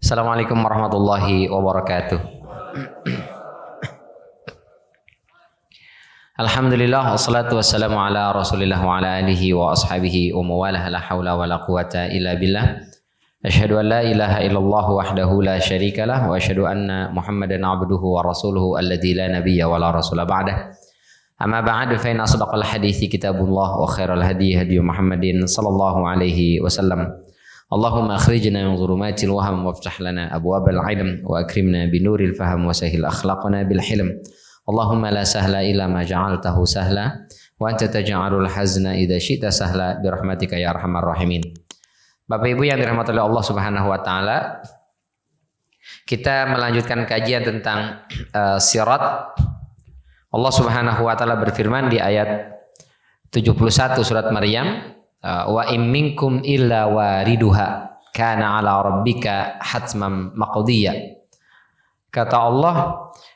Assalamualaikum warahmatullahi wabarakatuh. Alhamdulillah wassalatu wassalamu ala Rasulillah wa ala alihi wa ashabihi wa mawalah, la haula wa la quwata illa billah. Asyhadu an la ilaha illallah wahdahu la syarikalah wa asyhadu anna Muhammadan abduhu wa rasuluhu alladzi la nabiyya wa la rasula ba'dah. Amma ba'du, fa inna asdaqal hadithi kitabullah wa khairal hadi hadi Muhammadin sallallahu alaihi wasallam. Allahumma akhrijna min dhulumatil waham waftah lana abwabal ilm wa akrimna binuril faham wa sahhil akhlaqana bil hilm. Allahumma la sahla illa ma ja'altahu sahla wa anta taj'alul hazna idza syi'ta sahla bi rahmatika ya arhamar rahimin. Bapak Ibu yang dirahmati oleh Allah Subhanahu wa taala, kita melanjutkan kajian tentang sirat. Allah Subhanahu wa taala berfirman di ayat 71 surat Maryam, wa in minkum illa wariduha kana ala rabbika hatman maqdiyya. Kata Allah,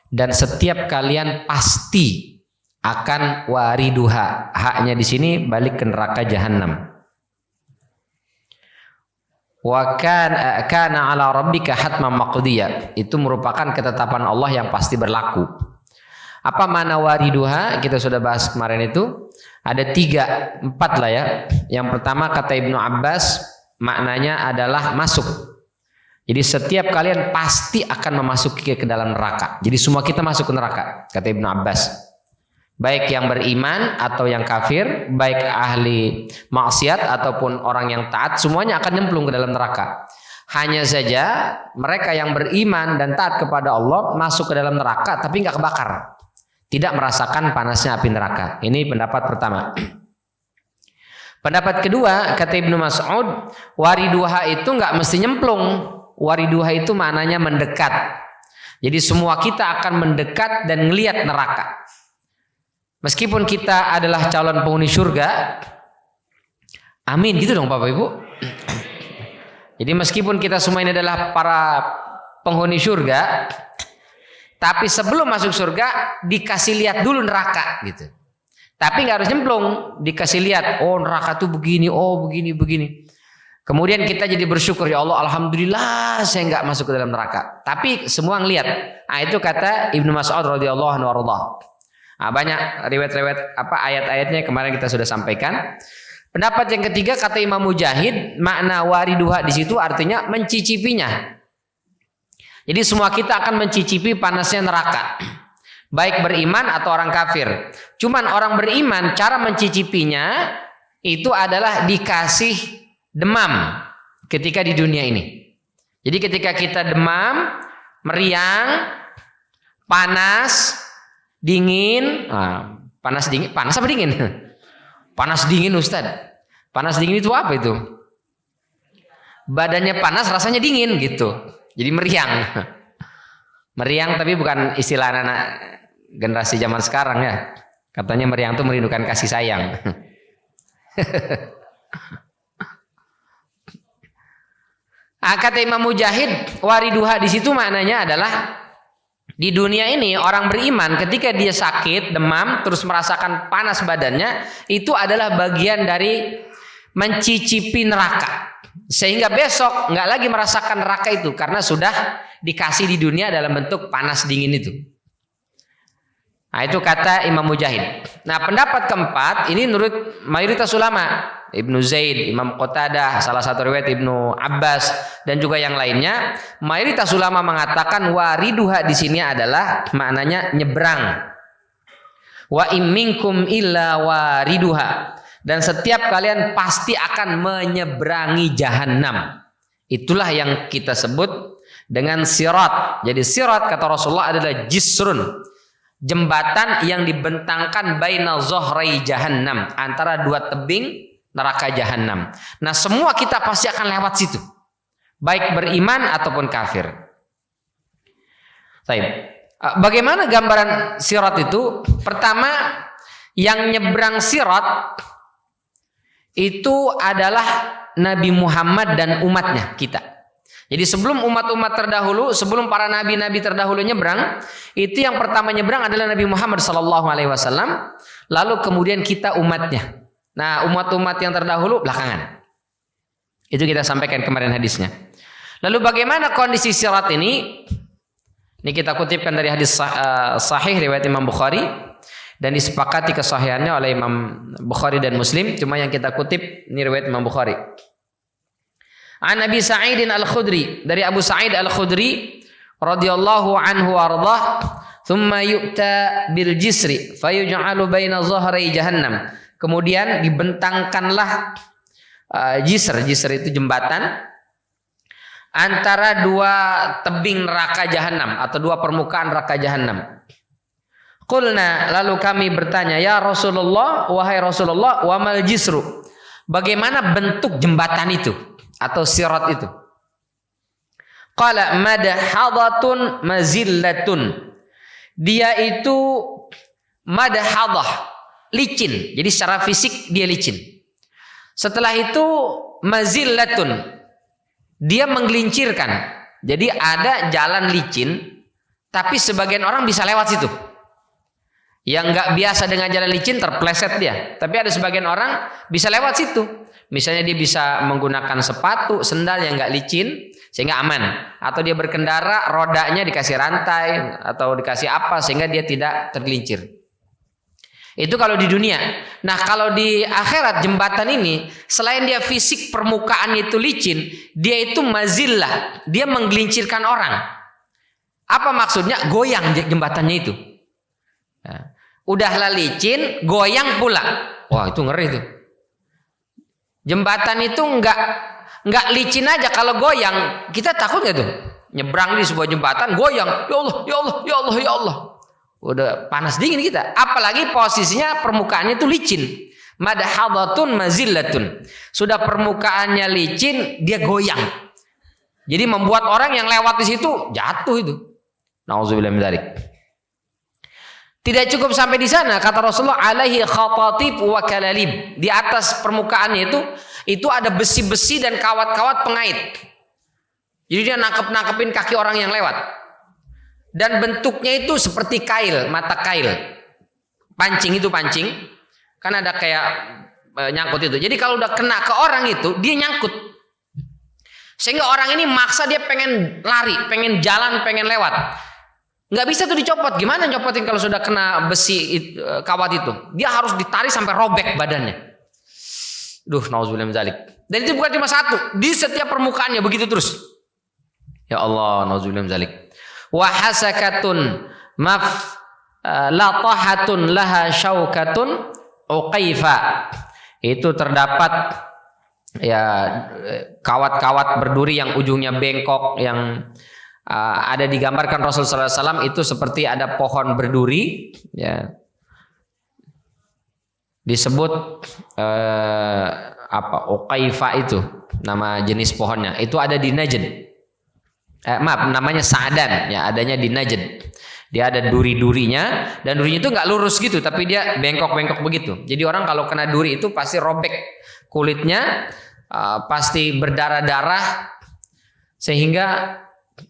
dan setiap kalian pasti akan wariduha. Haknya di sini balik ke neraka jahanam. Wa kana ala rabbika hatman maqdiyya. Itu merupakan ketetapan Allah yang pasti berlaku. Apa makna wariduha? Kita sudah bahas kemarin itu. Ada 4 lah ya. Yang pertama kata Ibnu Abbas, maknanya adalah masuk. Jadi setiap kalian pasti akan memasuki ke dalam neraka. Jadi semua kita masuk ke neraka, kata Ibnu Abbas. Baik yang beriman atau yang kafir, baik ahli maksiat ataupun orang yang taat, semuanya akan nyemplung ke dalam neraka. Hanya saja mereka yang beriman dan taat kepada Allah masuk ke dalam neraka tapi nggak kebakar. Tidak merasakan panasnya api neraka. Ini pendapat pertama. Pendapat kedua, kata Ibnu Mas'ud, wariduha itu nggak mesti nyemplung. Wariduha itu maknanya mendekat. Jadi semua kita akan mendekat dan ngelihat neraka. Meskipun kita adalah calon penghuni surga, amin gitu dong Bapak Ibu. Jadi meskipun kita semua ini adalah para penghuni surga, tapi sebelum masuk surga dikasih lihat dulu neraka gitu. Tapi nggak harus nyemplung, dikasih lihat, oh neraka tuh begini, oh begini. Kemudian kita jadi bersyukur, ya Allah, alhamdulillah saya nggak masuk ke dalam neraka. Tapi semua ngelihat. Nah, itu kata Ibnu Mas'ud radhiyallahu anhu warḍah. Nah, banyak riwayat-riwayat ayat-ayatnya kemarin kita sudah sampaikan. Pendapat yang ketiga kata Imam Mujahid, makna wariduha di situ artinya mencicipinya. Jadi semua kita akan mencicipi panasnya neraka. Baik beriman atau orang kafir. Cuman orang beriman cara mencicipinya itu adalah dikasih demam ketika di dunia ini. Jadi ketika kita demam, meriang, panas, dingin, panas apa dingin? Panas dingin Ustaz. Panas dingin itu apa itu? Badannya panas, rasanya dingin gitu. Jadi meriang. Meriang tapi bukan istilah anak generasi zaman sekarang ya. Katanya meriang itu merindukan kasih sayang. Kata Imam Mujahid, wariduha di situ maknanya adalah di dunia ini orang beriman ketika dia sakit, demam, terus merasakan panas badannya, itu adalah bagian dari mencicipi neraka. Sehingga besok nggak lagi merasakan neraka itu karena sudah dikasih di dunia dalam bentuk panas dingin itu. Nah itu kata Imam Mujahid. Nah pendapat keempat ini menurut mayoritas ulama, Ibnu Zaid, Imam Qatadah, salah satu riwayat Ibnu Abbas dan juga yang lainnya, mayoritas ulama mengatakan wariduha di sini adalah maknanya nyebrang. Wa in minkum illa wariduha. Dan setiap kalian pasti akan menyeberangi jahanam. Itulah yang kita sebut dengan sirat. Jadi sirat kata Rasulullah adalah jisrun, jembatan yang dibentangkan baina zohrai jahannam, antara dua tebing neraka jahanam. Nah semua kita pasti akan lewat situ, baik beriman ataupun kafir. Bagaimana gambaran sirat itu? Pertama, yang nyebrang sirat itu adalah Nabi Muhammad dan umatnya kita. Jadi sebelum umat-umat terdahulu, sebelum para nabi-nabi terdahulu nyebrang, itu yang pertama nyebrang adalah Nabi Muhammad SAW. Lalu kemudian kita umatnya. Nah umat-umat yang terdahulu belakangan. Itu kita sampaikan kemarin hadisnya. Lalu bagaimana kondisi sirat ini? Ini kita kutipkan dari hadis sahih riwayat Imam Bukhari dan disepakati kesahihannya oleh Imam Bukhari dan Muslim. Cuma yang kita kutip ini riwayat Imam Bukhari. An Abi Sa'id Al-Khudri, dari Abu Sa'id Al-Khudri radhiyallahu anhu warḍah, thumma yu'ta bil jisri fayuj'alu baina dhahri jahannam. Kemudian dibentangkanlah jisr itu jembatan antara dua tebing neraka jahanam atau dua permukaan neraka jahanam. Qulna, lalu kami bertanya, ya Rasulullah, wahai Rasulullah, wa mal jisru, bagaimana bentuk jembatan itu atau sirat itu? Qala madahadatun mazillatun, dia itu madahadah, licin. Jadi secara fisik dia licin. Setelah itu mazillatun, dia menggelincirkan. Jadi ada jalan licin, tapi sebagian orang bisa lewat situ. Yang nggak biasa dengan jalan licin terpleset dia. Tapi ada sebagian orang bisa lewat situ. Misalnya dia bisa menggunakan sepatu, sendal yang nggak licin sehingga aman. Atau dia berkendara, rodanya dikasih rantai atau dikasih apa sehingga dia tidak tergelincir. Itu kalau di dunia. Nah kalau di akhirat jembatan ini, selain dia fisik permukaannya itu licin, dia itu mazillah, dia menggelincirkan orang. Apa maksudnya? Goyang jembatannya itu. Nah, udahlah licin, goyang pula. Wah itu ngeri itu. Jembatan itu nggak licin aja, kalau goyang kita takut nggak tuh? Nyebrang di sebuah jembatan goyang, ya Allah, ya Allah, ya Allah, ya Allah. Udah panas dingin kita, apalagi posisinya permukaannya itu licin. Madahadatun mazillatun, sudah permukaannya licin dia goyang, jadi membuat orang yang lewat di situ jatuh itu. Nauzubillah min dzalik. Tidak cukup sampai di sana, kata Rasulullah, alaihi khatatib wa kalalib, di atas permukaannya itu ada besi-besi dan kawat-kawat pengait. Jadi dia nangkep-nangkepin kaki orang yang lewat. Dan bentuknya itu seperti kail, mata kail. Pancing itu pancing. Kan ada kayak nyangkut itu. Jadi kalau udah kena ke orang itu, dia nyangkut. Sehingga orang ini maksa, dia pengen lari, pengen jalan, pengen lewat. Nggak bisa tuh dicopot. Gimana nyopotin kalau sudah kena besi kawat itu? Dia harus ditarik sampai robek badannya. Duh, nauzubillah min dzalik. Dan itu bukan cuma satu. Di setiap permukaannya begitu terus. Ya Allah, nauzubillah min dzalik. Wa hasakatun latahatun laha syaukatun uqaifa, itu terdapat ya kawat-kawat berduri yang ujungnya bengkok, yang ada digambarkan Rasulullah SAW itu seperti ada pohon berduri, ya disebut uqaifa, itu nama jenis pohonnya, itu ada di Najd. Namanya Sa'dan, ya adanya di Najd. Dia ada duri-durinya, dan durinya itu nggak lurus gitu, tapi dia bengkok-bengkok begitu. Jadi orang kalau kena duri itu pasti robek kulitnya, pasti berdarah-darah, sehingga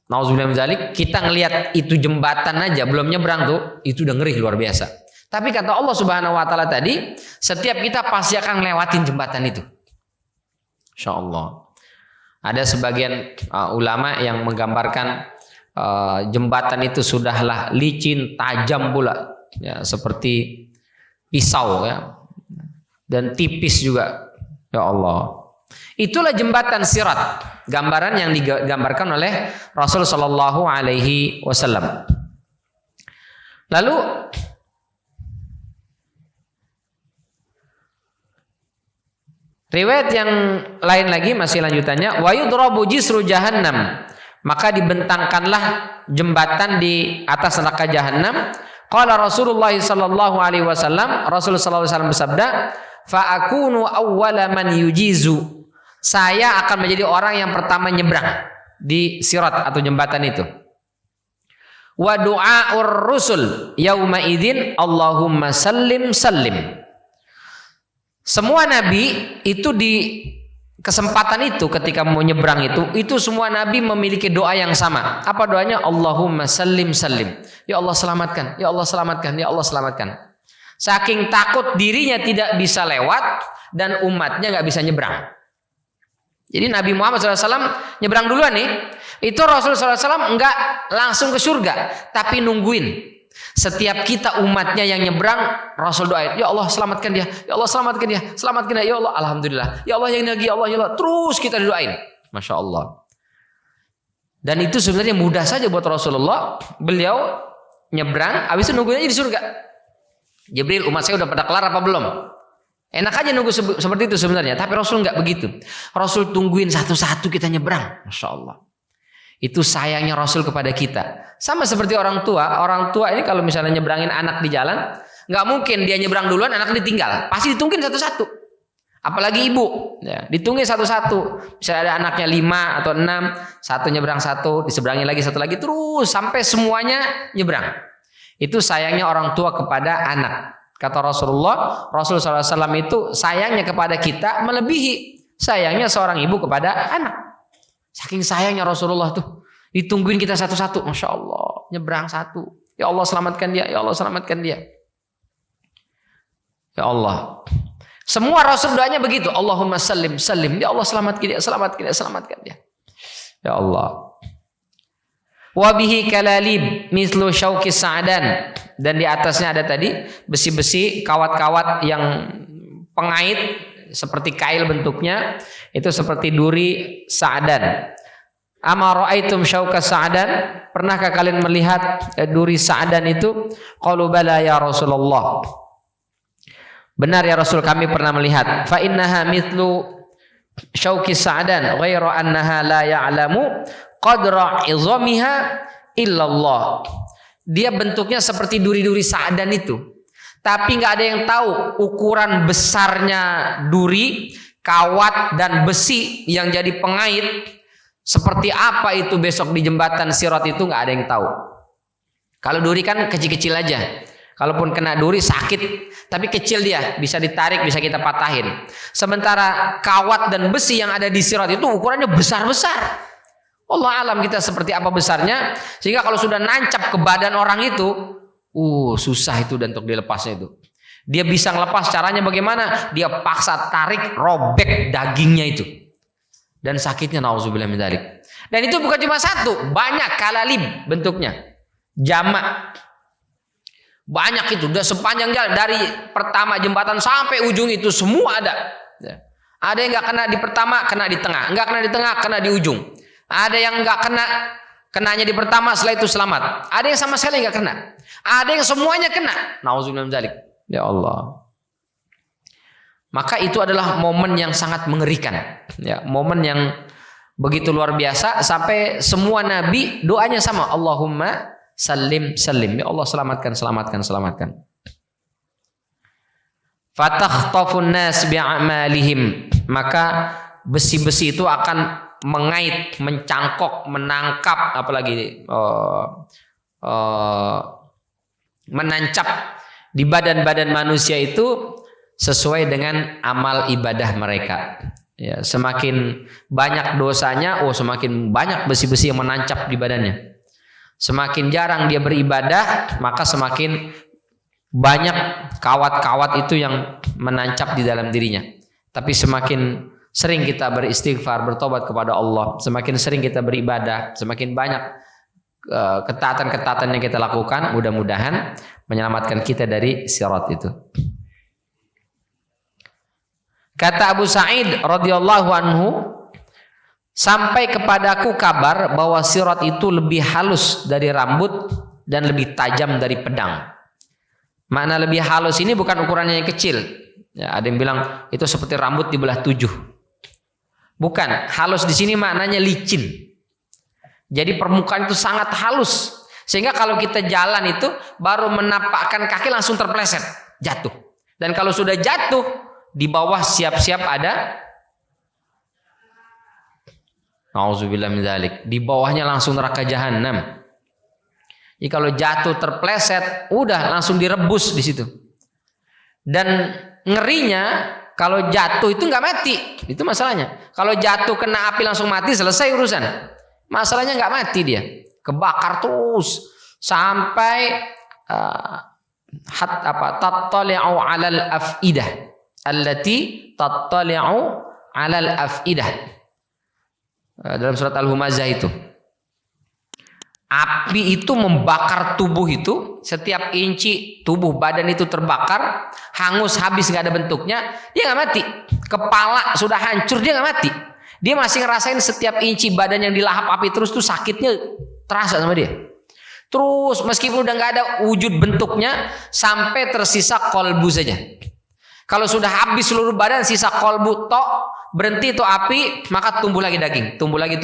nauzubillah min dzalik, kita ngelihat itu jembatan aja belum nyebrang tuh, itu udah ngeri luar biasa. Tapi kata Allah Subhanahu wa taala tadi, setiap kita pasti akan ngelewatin jembatan itu. Insyaallah. Ada sebagian ulama yang menggambarkan jembatan itu sudahlah licin, tajam pula, ya, seperti pisau, ya, dan tipis juga. Ya Allah, itulah jembatan sirat, gambaran yang digambarkan oleh Rasul Shallallahu Alaihi Wasallam. Lalu riwayat yang lain lagi masih lanjutannya, wa yudrabu jisru jahannam, maka dibentangkanlah jembatan di atas neraka jahanam. Qala Rasulullah sallallahu alaihi wasallam, Rasulullah sallallahu alaihi wasallam bersabda, fa akunu awwala man yujizu, saya akan menjadi orang yang pertama nyebrang di sirat atau jembatan itu. Wa du'aur rusul yauma idzin Allahumma sallim sallim. Semua nabi itu di kesempatan itu ketika mau nyebrang itu semua nabi memiliki doa yang sama. Apa doanya? Allahumma sallim sallim. Ya Allah selamatkan, ya Allah selamatkan, ya Allah selamatkan. Saking takut dirinya tidak bisa lewat dan umatnya nggak bisa nyebrang. Jadi Nabi Muhammad SAW nyebrang duluan nih. Itu Rasulullah SAW enggak langsung ke surga, tapi nungguin. Setiap kita umatnya yang nyebrang, Rasul doain, ya Allah selamatkan dia, ya Allah selamatkan dia, selamatkan dia, ya Allah, alhamdulillah, ya Allah yang ini lagi, ya Allah, ya Allah, terus kita doain, masya Allah. Dan itu sebenarnya mudah saja buat Rasulullah. Beliau nyebrang, habis itu nungguin aja di surga. Jibril, umat saya udah pada kelar apa belum? Enak aja nunggu seperti itu sebenarnya, tapi Rasul nggak begitu. Rasul tungguin satu-satu kita nyebrang, masya Allah. Itu sayangnya Rasul kepada kita. Sama seperti orang tua. Orang tua ini kalau misalnya nyebrangin anak di jalan, nggak mungkin dia nyebrang duluan, anak ditinggal. Pasti ditungguin satu-satu. Apalagi ibu, ya, ditungguin satu-satu. Misalnya ada anaknya 5 atau 6, satu nyebrang satu, diseberangin lagi satu lagi, terus sampai semuanya nyebrang. Itu sayangnya orang tua kepada anak. Kata Rasulullah SAW itu sayangnya kepada kita melebihi sayangnya seorang ibu kepada anak. Saking sayangnya Rasulullah tuh, ditungguin kita satu-satu, masya Allah, nyebrang satu, ya Allah selamatkan dia, ya Allah selamatkan dia, ya Allah. Semua Rasul doanya begitu, Allahumma salim, salim, ya Allah selamatkan dia, selamatkan dia, selamatkan dia, ya Allah. Wabihi kalalib mislu syauki sa'adan, dan di atasnya ada tadi besi-besi, kawat-kawat yang pengait seperti kail bentuknya, itu seperti duri sa'adan. Ama ra'aitum syauka sa'adan, pernahkah kalian melihat duri sa'adan itu? Qalu bala ya Rasulullah. Benar ya Rasul, kami pernah melihat. Fa innaha mithlu syauki sa'adan ghairu annaha la ya'lamu qadra 'izamiha illallah. Dia bentuknya seperti duri-duri sa'adan itu, tapi nggak ada yang tahu ukuran besarnya duri, kawat dan besi yang jadi pengait seperti apa itu besok di jembatan Sirat itu nggak ada yang tahu. Kalau duri kan kecil-kecil aja. Kalaupun kena duri sakit, tapi kecil dia, bisa ditarik, bisa kita patahin. Sementara kawat dan besi yang ada di Sirat itu ukurannya besar-besar. Allah alam kita seperti apa besarnya, sehingga kalau sudah nancap ke badan orang itu, susah itu dan untuk dilepasnya itu. Dia bisa ngelepas, caranya bagaimana? Dia paksa tarik, robek dagingnya itu. Dan sakitnya nauzubillah min dzalik. Dan itu bukan cuma satu, banyak kalalib bentuknya. Jamak. Banyak itu, udah sepanjang jalan dari pertama jembatan sampai ujung itu semua ada. Ada yang nggak kena di pertama, kena di tengah. Nggak kena di tengah, kena di ujung. Ada yang nggak kenanya di pertama, setelah itu selamat. Ada yang sama sekali nggak kena. Ada yang semuanya kena. Nauzubillah min dzalik. Ya Allah. Maka itu adalah momen yang sangat mengerikan. Ya, momen yang begitu luar biasa sampai semua nabi doanya sama, Allahumma salim salim. Ya Allah selamatkan, selamatkan, selamatkan. Fatakhṭafun nas bi'amalihim. Maka besi-besi itu akan mengait, mencangkok, menangkap, apalagi menancap di badan-badan manusia itu sesuai dengan amal ibadah mereka. Ya, semakin banyak dosanya, semakin banyak besi-besi yang menancap di badannya. Semakin jarang dia beribadah, maka semakin banyak kawat-kawat itu yang menancap di dalam dirinya. Tapi semakin sering kita beristighfar, bertobat kepada Allah, semakin sering kita beribadah, semakin banyak ketaatan-ketaatan yang kita lakukan, mudah-mudahan menyelamatkan kita dari sirat itu. Kata Abu Sa'id radhiyallahu anhu, sampai kepadaku kabar bahwa sirat itu lebih halus dari rambut dan lebih tajam dari pedang. Makna lebih halus ini bukan ukurannya yang kecil. Ya, ada yang bilang itu seperti rambut dibelah 7. Bukan, halus di sini maknanya licin. Jadi permukaan itu sangat halus, sehingga kalau kita jalan itu baru menapakkan kaki langsung terpeleset, jatuh. Dan kalau sudah jatuh, di bawah siap-siap ada, nauzubillah min dzalik, di bawahnya langsung neraka jahanam. Jadi kalau jatuh terpeleset, udah langsung direbus di situ. Dan ngerinya kalau jatuh itu nggak mati, itu masalahnya. Kalau jatuh kena api langsung mati, selesai urusan. Masalahnya nggak mati dia, kebakar terus sampai tattali'u 'alal afidah allati tattali'u 'alal afidah. dalam surat Al-Humazah itu. Api itu membakar tubuh itu, setiap inci tubuh badan itu terbakar, hangus habis nggak ada bentuknya, dia nggak mati. Kepala sudah hancur, dia nggak mati. Dia masih ngerasain setiap inci badan yang dilahap api terus tuh sakitnya terasa sama dia. Terus meskipun udah nggak ada wujud bentuknya, sampai tersisa kolbu saja. Kalau sudah habis seluruh badan, sisa kolbu tok, berhenti itu api, maka tumbuh lagi daging, tumbuh lagi,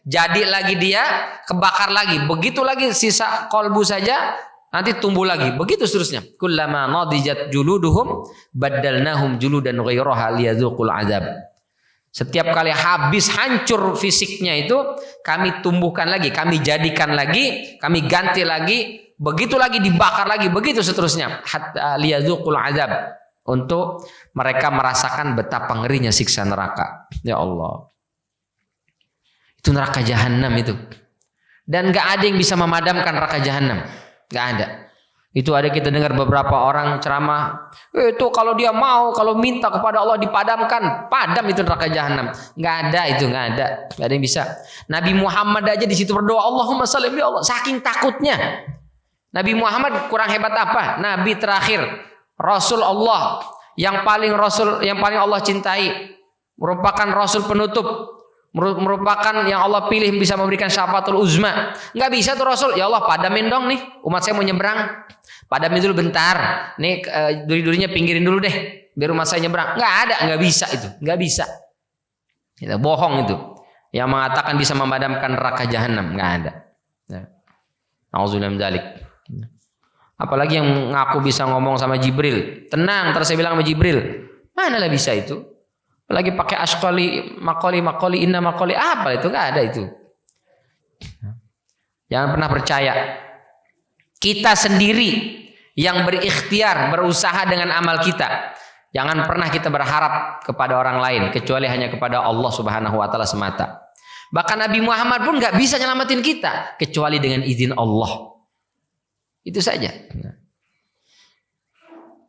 jadi lagi dia, kebakar lagi, begitu lagi sisa kolbu saja, nanti tumbuh lagi, begitu seterusnya. Kullama nadijat juluduhum baddalnahum juludan ghairaha liyadzuqul azab. Setiap kali habis hancur fisiknya itu, kami tumbuhkan lagi, kami jadikan lagi, kami ganti lagi, begitu lagi dibakar lagi, begitu seterusnya. Hatta liyadzuqul azab. Untuk mereka merasakan betapa ngerinya siksa neraka. Ya Allah. Itu neraka jahanam itu. Dan gak ada yang bisa memadamkan neraka jahanam. Gak ada. Itu ada kita dengar beberapa orang ceramah. Itu kalau dia mau, kalau minta kepada Allah dipadamkan. Padam itu neraka jahanam. Gak ada itu, gak ada. Gak ada yang bisa. Nabi Muhammad aja di situ berdoa. Allahumma salli ya Allah. Saking takutnya. Nabi Muhammad kurang hebat apa? Nabi terakhir. Rasul Allah yang paling Allah cintai, merupakan Rasul penutup, merupakan yang Allah pilih bisa memberikan syafaatul uzma. Nggak bisa tuh Rasul, ya Allah padamin dong nih, umat saya mau nyebrang, padamin dulu bentar, nih duri-durinya pinggirin dulu deh, biar umat saya nyebrang. Nggak bisa itu, nggak bisa. Itu bohong itu, yang mengatakan bisa memadamkan neraka jahanam, nggak ada. Nauzubillah min dzalik. Apalagi yang ngaku bisa ngomong sama Jibril. Tenang, terus saya bilang sama Jibril. Manalah bisa itu. Apalagi pakai askoli, makoli, inna makoli. Apa itu? Gak ada itu. Jangan pernah percaya. Kita sendiri yang berikhtiar, berusaha dengan amal kita. Jangan pernah kita berharap kepada orang lain. Kecuali hanya kepada Allah subhanahu wa ta'ala semata. Bahkan Nabi Muhammad pun gak bisa nyelamatin kita. Kecuali dengan izin Allah. Itu saja.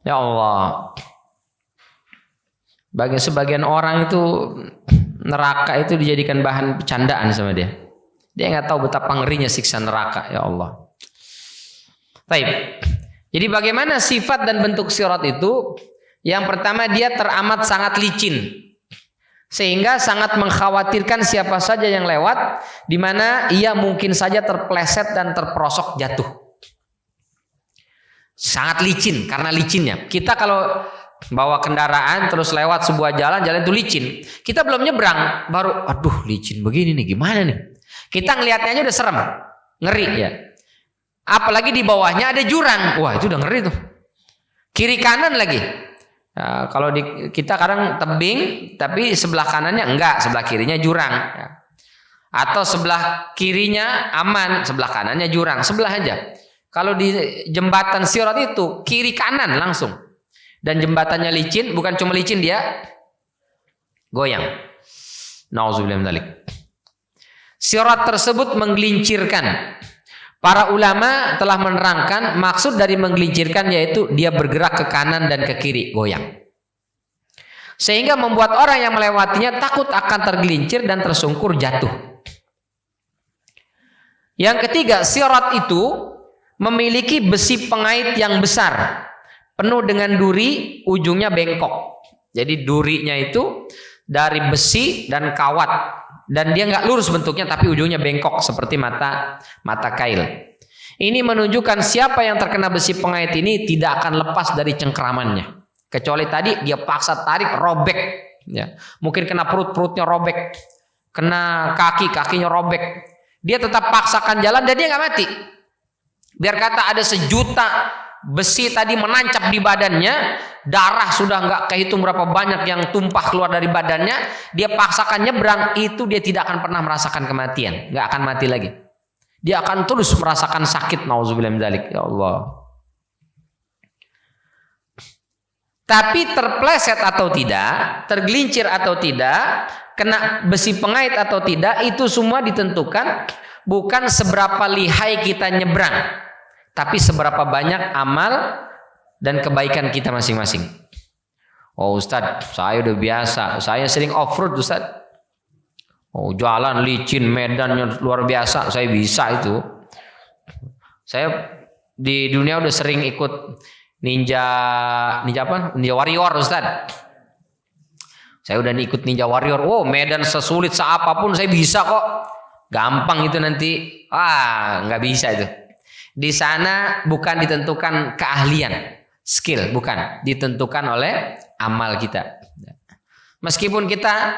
Ya Allah. Bagi sebagian orang itu neraka itu dijadikan bahan bercandaan sama dia. Dia nggak tahu betapa ngerinya siksa neraka. Ya Allah. Baik. Jadi bagaimana sifat dan bentuk sirat itu? Yang pertama dia teramat sangat licin. Sehingga sangat mengkhawatirkan siapa saja yang lewat, di mana ia mungkin saja terpleset dan terperosok jatuh. Sangat licin, karena licinnya. Kita kalau bawa kendaraan terus lewat sebuah jalan itu licin. Kita belum nyebrang, baru aduh licin begini nih, gimana nih? Kita ngelihatnya aja udah serem, ngeri ya. Apalagi di bawahnya ada jurang, wah itu udah ngeri tuh. Kiri kanan lagi. Nah, kalau kita kadang tebing, tapi sebelah kanannya enggak, sebelah kirinya jurang. Ya. Atau sebelah kirinya aman, sebelah kanannya jurang, sebelah aja. Kalau di jembatan sirat itu kiri kanan langsung. Dan jembatannya licin, bukan cuma licin, dia goyang. Nauzubillah min dzalik. Sirat tersebut menggelincirkan. Para ulama telah menerangkan maksud dari menggelincirkan yaitu dia bergerak ke kanan dan ke kiri, goyang. Sehingga membuat orang yang melewatinya takut akan tergelincir dan tersungkur jatuh. Yang ketiga, sirat itu memiliki besi pengait yang besar, penuh dengan duri, ujungnya bengkok. Jadi durinya itu dari besi dan kawat, dan dia nggak lurus bentuknya, tapi ujungnya bengkok seperti mata kail. Ini menunjukkan siapa yang terkena besi pengait ini tidak akan lepas dari cengkeramannya, kecuali tadi dia paksa tarik robek. Ya, mungkin kena perutnya robek, kena kakinya robek. Dia tetap paksakan jalan dan dia nggak mati. Biar kata ada 1 juta besi tadi menancap di badannya, darah sudah nggak kehitung berapa banyak yang tumpah keluar dari badannya, dia paksakan nyebrang, itu dia tidak akan pernah merasakan kematian, nggak akan mati lagi. Dia akan terus merasakan sakit, nauzubillah min dzalik. Ya Allah. Tapi terpleset atau tidak, tergelincir atau tidak, kena besi pengait atau tidak, itu semua ditentukan bukan seberapa lihai kita nyebrang, tapi seberapa banyak amal dan kebaikan kita masing-masing. Oh Ustadz, saya udah biasa, saya sering off-road Ustadz. Oh, jalan licin, medannya luar biasa, saya bisa itu. Saya di dunia udah sering ikut ninja apa? Ninja warrior, Ustaz. Saya udah ikut ninja warrior. Oh, medan sesulit seapapun saya bisa kok. Gampang itu nanti. Nggak bisa itu. Di sana bukan ditentukan keahlian, skill, bukan. Ditentukan oleh amal kita. Meskipun kita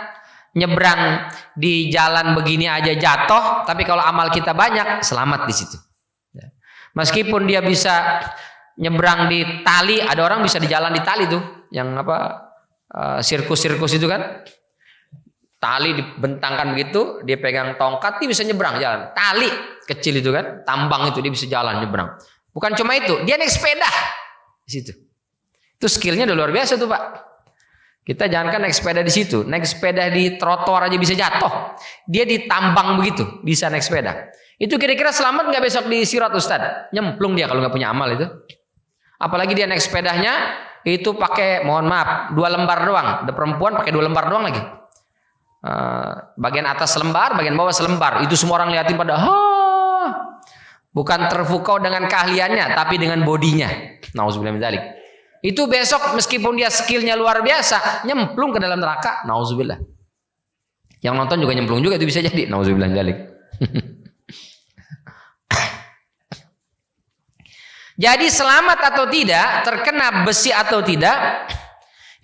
nyebrang di jalan begini aja jatuh, tapi kalau amal kita banyak, selamat di situ. Meskipun dia bisa nyebrang di tali, ada orang bisa di jalan di tali tuh, yang apa? Sirkus-sirkus itu kan, tali dibentangkan begitu, dia pegang tongkat, dia bisa nyebrang jalan. Tali kecil itu kan, tambang itu dia bisa jalan nyebrang. Bukan cuma itu, dia naik sepeda di situ. Itu skillnya udah luar biasa tuh Pak. Kita jangankan naik sepeda di situ, naik sepeda di trotoar aja bisa jatuh. Dia ditambang begitu, bisa naik sepeda. Itu kira-kira selamat nggak besok di sirat Ustaz? Nyemplung dia kalau nggak punya amal itu. Apalagi dia naik sepedanya itu pakai, mohon maaf, 2 lembar doang. Ada perempuan pakai 2 lembar doang lagi. Bagian atas selembar, bagian bawah selembar. Itu semua orang liatin pada bukan terpukau dengan keahliannya, tapi dengan bodinya. Nauzubillah min dzalik. Itu besok meskipun dia skillnya luar biasa, nyemplung ke dalam neraka. Nauzubillah. Yang nonton juga nyemplung juga itu bisa jadi. Nauzubillah min dzalik. Jadi selamat atau tidak, terkena besi atau tidak,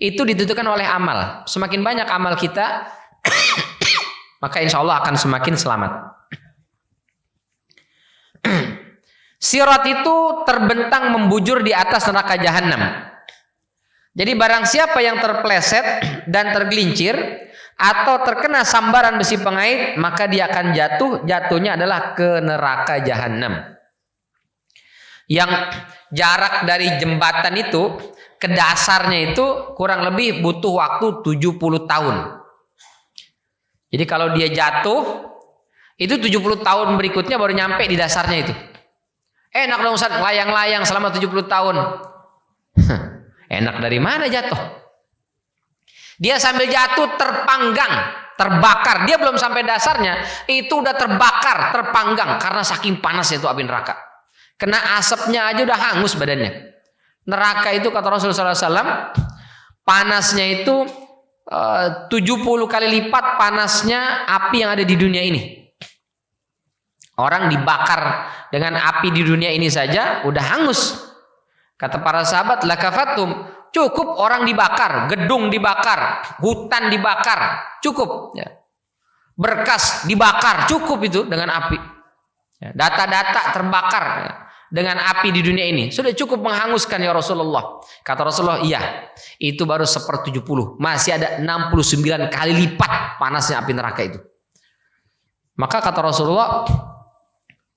itu ditentukan oleh amal. Semakin banyak amal kita, maka insya Allah akan semakin selamat. Sirat itu terbentang membujur di atas neraka jahanam. Jadi barang siapa yang terpleset dan tergelincir atau terkena sambaran besi pengait, maka dia akan jatuhnya adalah ke neraka jahanam. Yang jarak dari jembatan itu ke dasarnya itu kurang lebih butuh waktu 70 tahun. Jadi kalau dia jatuh, itu 70 tahun berikutnya baru nyampe di dasarnya itu. Enak dong Ustaz, layang-layang selama 70 tahun. Enak dari mana jatuh? Dia sambil jatuh terpanggang, terbakar. Dia belum sampai dasarnya, itu udah terbakar, terpanggang karena saking panasnya itu api neraka. Kena asapnya aja udah hangus badannya. Neraka itu kata Rasulullah SAW, panasnya itu 70 kali lipat panasnya api yang ada di dunia ini. Orang dibakar dengan api di dunia ini saja udah hangus. Kata para sahabat, lakafatum, cukup orang dibakar, gedung dibakar, hutan dibakar, cukup. Berkas dibakar, cukup itu dengan api. Data-data terbakar dengan api di dunia ini sudah cukup menghanguskan ya Rasulullah. Kata Rasulullah, iya, itu baru 1/70, masih ada 69 kali lipat panasnya api neraka itu. Maka kata Rasulullah,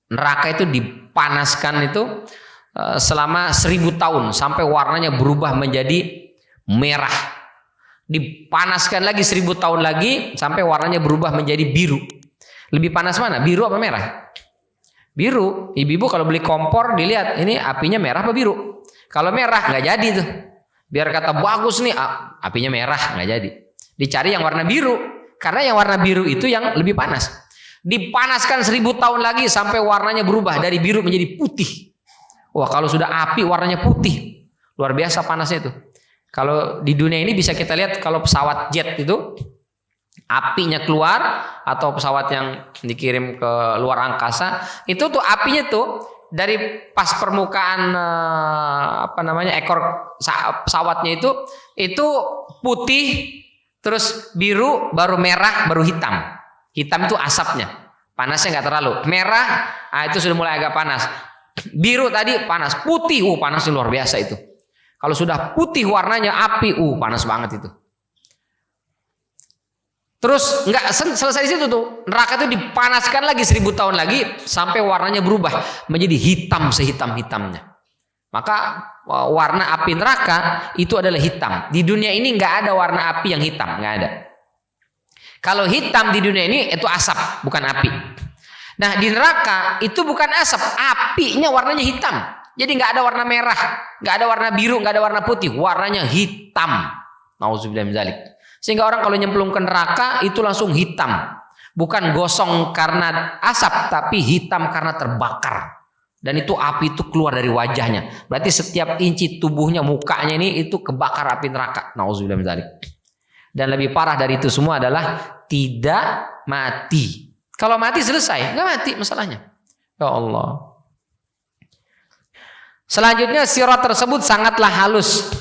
neraka itu dipanaskan itu selama 1000 tahun sampai warnanya berubah menjadi merah. Dipanaskan lagi 1000 tahun lagi sampai warnanya berubah menjadi biru. Lebih panas mana? Biru apa merah? Biru. Ibu-ibu kalau beli kompor dilihat ini apinya merah apa biru. Kalau merah nggak jadi tuh. Biar kata bagus nih apinya merah, nggak jadi. Dicari yang warna biru karena yang warna biru itu yang lebih panas. Dipanaskan 1000 tahun lagi sampai warnanya berubah dari biru menjadi putih. Wah, kalau sudah api warnanya putih, luar biasa panasnya itu. Kalau di dunia ini bisa kita lihat kalau pesawat jet itu apinya keluar atau pesawat yang dikirim ke luar angkasa itu tuh apinya tuh dari pas permukaan ekor pesawatnya itu putih, terus biru, baru merah, baru hitam. Hitam itu asapnya, panasnya nggak terlalu. Merah, itu sudah mulai agak panas. Biru tadi panas, putih, panasnya luar biasa itu. Kalau sudah putih warnanya api, panas banget itu. Terus nggak selesai di situ tuh, neraka itu dipanaskan lagi 1000 tahun lagi sampai warnanya berubah menjadi hitam sehitam-hitamnya. Maka warna api neraka itu adalah hitam. Di dunia ini nggak ada warna api yang hitam, nggak ada. Kalau hitam di dunia ini itu asap, bukan api. Nah di neraka itu bukan asap, apinya warnanya hitam. Jadi nggak ada warna merah, nggak ada warna biru, nggak ada warna putih, warnanya hitam. Nauzubillah min dzalik. Sehingga orang kalau nyemplung ke neraka itu langsung hitam. Bukan gosong karena asap, tapi hitam karena terbakar. Dan itu api itu keluar dari wajahnya. Berarti setiap inci tubuhnya, mukanya ini itu kebakar api neraka. Nauzubillah min dzalik. Dan lebih parah dari itu semua adalah tidak mati. Kalau mati selesai, nggak mati masalahnya. Ya Allah. Selanjutnya sirat tersebut sangatlah halus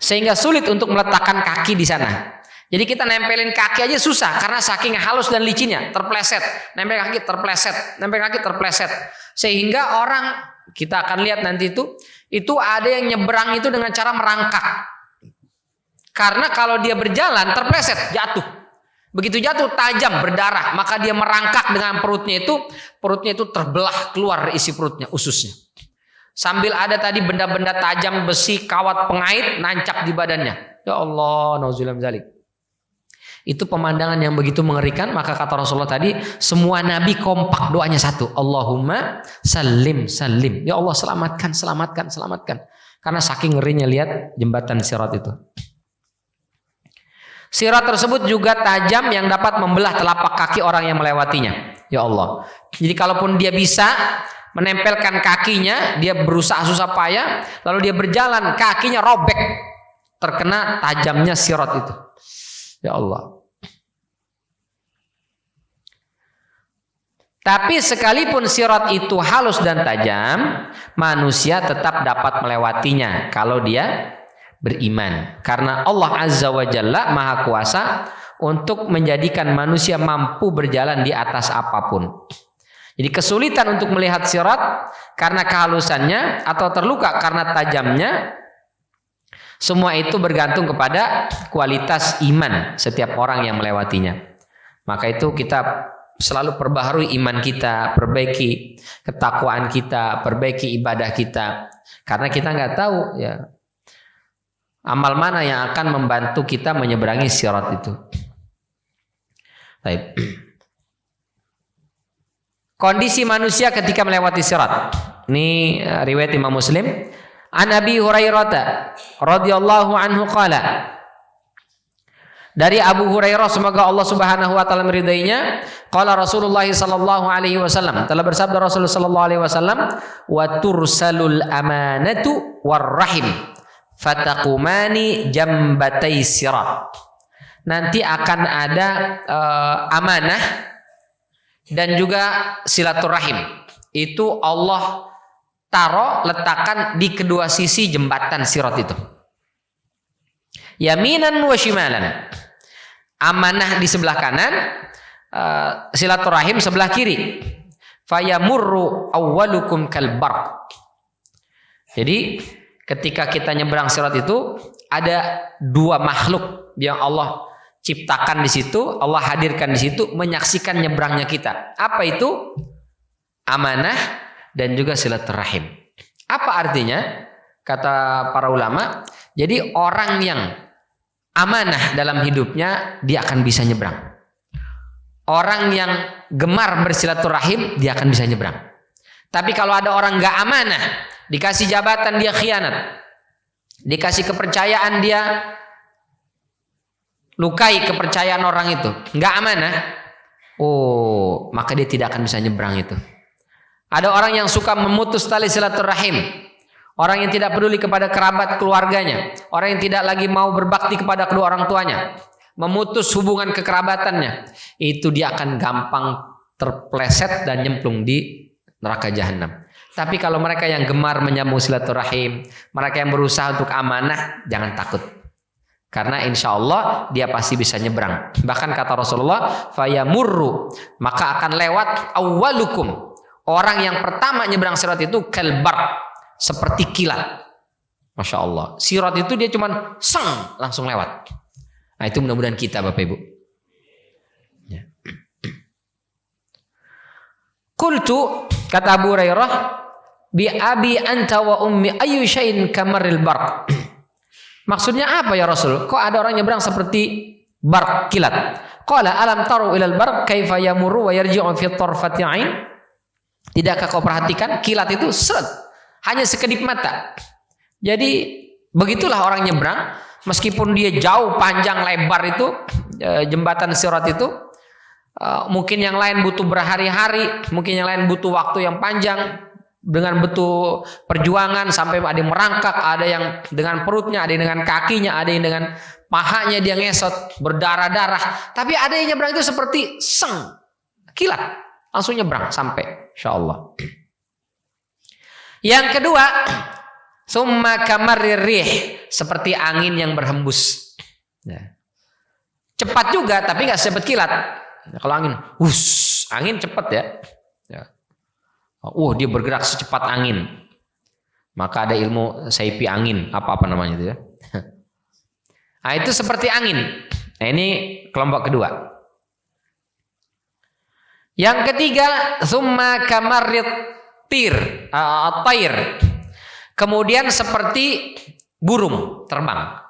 sehingga sulit untuk meletakkan kaki di sana. Jadi kita nempelin kaki aja susah karena saking halus dan licinnya, terpleset, nempel kaki terpleset, nempel kaki terpleset. Sehingga orang, kita akan lihat nanti itu ada yang nyebrang itu dengan cara merangkak. Karena kalau dia berjalan terpleset, jatuh. Begitu jatuh tajam, berdarah, maka dia merangkak dengan perutnya itu terbelah keluar isi perutnya, ususnya. Sambil ada tadi benda-benda tajam, besi, kawat pengait nancap di badannya. Ya Allah, nauzubillah min dzalik. Itu pemandangan yang begitu mengerikan. Maka kata Rasulullah tadi, semua nabi kompak doanya satu, Allahumma salim salim. Ya Allah, selamatkan, selamatkan, selamatkan. Karena saking ngerinya lihat jembatan sirat itu. Sirat tersebut juga tajam yang dapat membelah telapak kaki orang yang melewatinya. Ya Allah. Jadi kalaupun dia bisa menempelkan kakinya, dia berusaha susah payah, lalu dia berjalan, kakinya robek terkena tajamnya sirat itu. Ya Allah. Tapi sekalipun sirat itu halus dan tajam, manusia tetap dapat melewatinya kalau dia beriman. Karena Allah Azza wa Jalla Maha Kuasa untuk menjadikan manusia mampu berjalan di atas apapun. Jadi kesulitan untuk melihat sirat karena kehalusannya atau terluka karena tajamnya, semua itu bergantung kepada kualitas iman setiap orang yang melewatinya. Maka itu kita selalu perbaharui iman kita, perbaiki ketakwaan kita, perbaiki ibadah kita. Karena kita nggak tahu ya amal mana yang akan membantu kita menyeberangi sirat itu. Baik. Kondisi manusia ketika melewati sirat. Ini riwayat Imam Muslim. An Abi Hurairah radhiyallahu anhu qala. Dari Abu Hurairah, semoga Allah Subhanahu wa taala meridainya, qala Rasulullah sallallahu alaihi wasallam, telah bersabda Rasulullah sallallahu alaihi wasallam, wa tursalul amanatu warrahim fataqumani jambatai sirat. Nanti akan ada amanah dan juga silaturahim. Itu Allah taruh, letakkan di kedua sisi jembatan sirat itu. Yaminan wa shimalan. Amanah di sebelah kanan, silaturahim sebelah kiri. Fayamurru awwalukum kalbar. Jadi ketika kita nyebrang sirat itu ada dua makhluk yang Allah ciptakan di situ, Allah hadirkan di situ menyaksikan nyebrangnya kita. Apa itu? Amanah dan juga silaturahim. Apa artinya? Kata para ulama, jadi orang yang amanah dalam hidupnya dia akan bisa nyebrang. Orang yang gemar bersilaturahim dia akan bisa nyebrang. Tapi kalau ada orang nggak amanah, dikasih jabatan dia khianat, dikasih kepercayaan dia lukai kepercayaan orang itu, nggak amanah, maka dia tidak akan bisa nyebrang itu. Ada orang yang suka memutus tali silaturahim, orang yang tidak peduli kepada kerabat keluarganya, orang yang tidak lagi mau berbakti kepada kedua orang tuanya, memutus hubungan kekerabatannya, itu dia akan gampang terpleset dan nyemplung di neraka jahanam. Tapi kalau mereka yang gemar menyambung silaturahim, mereka yang berusaha untuk amanah, jangan takut. Karena insya Allah dia pasti bisa nyebrang. Bahkan kata Rasulullah, fayamurru, maka akan lewat awwalukum. Orang yang pertama nyebrang sirat itu kalbar, seperti kilat. Masya Allah. Sirat itu dia cuman langsung lewat. Nah itu mudah-mudahan kita Bapak Ibu. Ya. Qultu, kata Abu Hurairah, bi abi anta wa ummi ayu syai'in kamaril barq. Maksudnya apa ya Rasul? Kok ada orang nyebrang seperti barq, kilat? Qala alam taru ilal barq kaifa yamurru wa yarji'u fi tarfati 'ain? Tidakkah kau perhatikan kilat itu hanya sekedip mata. Jadi begitulah orang nyebrang, meskipun dia jauh, panjang, lebar itu jembatan sirat itu, Mungkin yang lain butuh berhari-hari, mungkin yang lain butuh waktu yang panjang, dengan butuh perjuangan sampai ada yang merangkak, ada yang dengan perutnya, ada yang dengan kakinya, ada yang dengan pahanya dia ngesot berdarah-darah. Tapi ada yang nyebrang itu seperti kilat, langsung nyebrang sampai, insyaallah. Yang kedua, summa kamarir rih, seperti angin yang berhembus. Cepat juga, tapi nggak secepat kilat. Kalau angin, angin cepat ya. Dia bergerak secepat angin. Maka ada ilmu saipi angin, apa namanya itu ya. Nah, itu seperti angin. Nah, ini kelompok kedua. Yang ketiga, summa kamarit tair. Kemudian seperti burung terbang.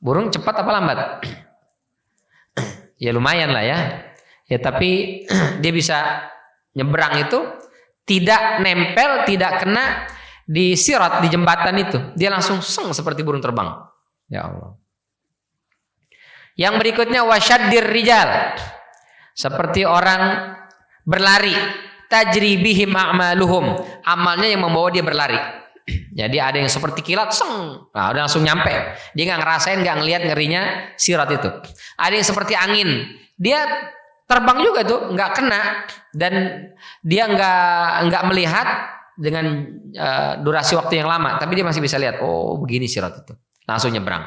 Burung cepat apa lambat? Ya lumayan lah ya. Ya tapi dia bisa nyebrang itu tidak nempel, tidak kena di sirat, di jembatan itu. Dia langsung seperti burung terbang. Ya Allah. Yang berikutnya wasyaddir rijal. Seperti orang berlari. Tajri bihim a'maluhum. Amalnya yang membawa dia berlari. Jadi ada yang seperti kilat, udah langsung nyampe. Dia nggak ngerasain, nggak ngelihat ngerinya sirat itu. Ada yang seperti angin. Dia terbang juga tuh, nggak kena, dan dia nggak melihat dengan durasi waktu yang lama, tapi dia masih bisa lihat, oh begini sirat itu, langsung nyebrang.